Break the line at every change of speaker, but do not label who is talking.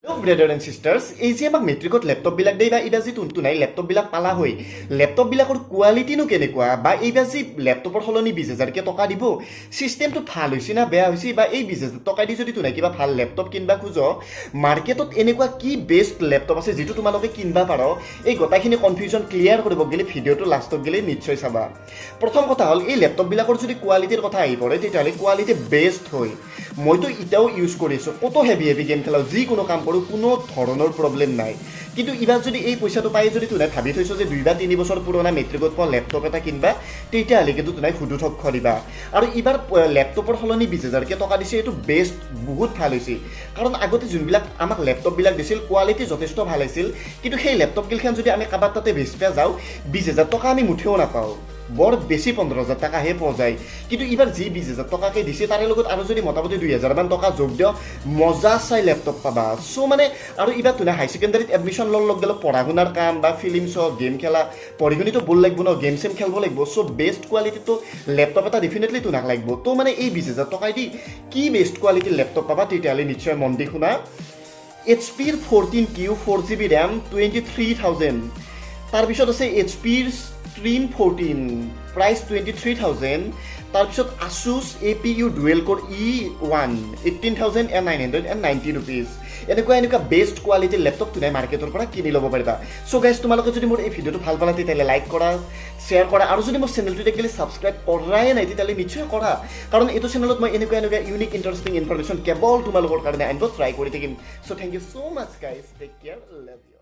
Hello brothers and sisters, এই যে আমাক মেট্ৰিকত লেপটপবিলাক দেই বা এইবাৰ যি তুনতুনাই লেপটপবিলাক পালা হৈ লেপটপবিলাকৰ কোৱালিটিনো কেনেকুৱা বা এইবাৰ যি লেপটপৰ সলনি 20,000কে টকা দিব চিষ্টেমটো ভাল হৈছে না বেয়া হৈছে বা এই 20,000 টকা দি যদি তুনাই কিবা ভাল লেপটপ কিনবা খোজ মাৰ্কেটত এনেকুৱা কি বেষ্ট লেপটপ আছে যিটো তোমালোকে কিনবা পাৰ এই গোটাইখিনি কনফিউজন ক্লিয়াৰ কৰিব গ'লে ভিডিঅ'টো লাষ্টত গ'লে নিশ্চয় চাবা প্ৰথম কথা হ'ল এই লেপটপবিলাকৰ যদি কোৱালিটিৰ কথা আহি পৰে তেতিয়াহ'লে কোৱালিটি বেষ্ট হয় মইতো এতিয়াও ইউজ কৰিছোঁ কত হেভি গেম খেলাওঁ যিকোনো কাম কৰোঁ কোনো ধৰণৰ প্ৰব্লেম নাই কিন্তু এবাৰ যদি এই পইচাটো পাই যদি তুনাই ভাবি থৈছো যে 2 বা 3 বছৰ পুৰণা মেট্ৰিকত পোৱা লেপটপ এটা কিনবা তেতিয়াহ'লে কিন্তু তুনাই সুদু ঠক খৰিবা আৰু এবাৰ লেপটপৰ সলনি 20,000কে টকা দিছে এইটো বেষ্ট বহুত ভাল হৈছে কাৰণ আগতে যোনবিলাক আমাক লেপটপবিলাক দিছিল কোৱালিটি যথেষ্ট ভাল আছিল কিন্তু সেই লেপটপগিলখন যদি আমি কাবাৰ তাতে বেচিবা যাওঁ 20,000 টকা আমি মুঠেও নাপাওঁ বৰ বেছি 15,000 টকাহে পোৱা যায় কিন্তু এবাৰ যি 20,000 টকাকে দিছে তাৰে লগত আৰু যদি মোটামুটি 2,000 মান টকা যোগ দিও মজা চাই লেপটপ পাবা সো মানে আৰু এবাৰ তুনা হাই সেকেন্ডাৰীত এডমিশন লগ গেল পঢ়া শুনাৰ কাম বা ফিল্ম চ গেম খেলা পঢ়ি শুনিতো বল লাগিব ন গেম সেম খেলব লাগিব সো বেষ্ট কোৱালিটিটো লেপটপ এটা ডেফিনেটলি তুনাক লাগিব তো মানে এই 20,000 টকা দি কি বেষ্ট কোৱালিটিৰ লেপটপ পাবা তেতিয়াহ'লে নিশ্চয় মন দি শুনা HPৰ 14Q 4GB RAM 23,000 তাৰপিছত আছে HPৰ Stream 14 প্ৰাইচ 23,000 তাৰপিছত Asus APU Dual Core E1 18,990 rupees এনেকুৱা বেষ্ট কোৱালিটিৰ লেপটপ তুনাই মাৰ্কেটৰ পৰা কিনি ল'ব পাৰিবা সো গাইজ তোমালোকে যদি মোৰ এই ভিডিঅ'টো ভাল পালা তেতিয়াহ'লে লাইক কৰা শ্বেয়াৰ কৰা আৰু যদি মোৰ চেনেলটো দেখিলে ছাবস্ক্ৰাইব কৰাই নাই তেতিয়াহ'লে নিশ্চয় কৰা কাৰণ এইটো চেনেলত মই এনেকুৱা ইউনিক ইণ্টাৰেষ্টিং ইনফৰমেশ্যন কেৱল তোমালোকৰ কাৰণে আনিব ট্ৰাই কৰি থাকিম so thank you so much guys take care love U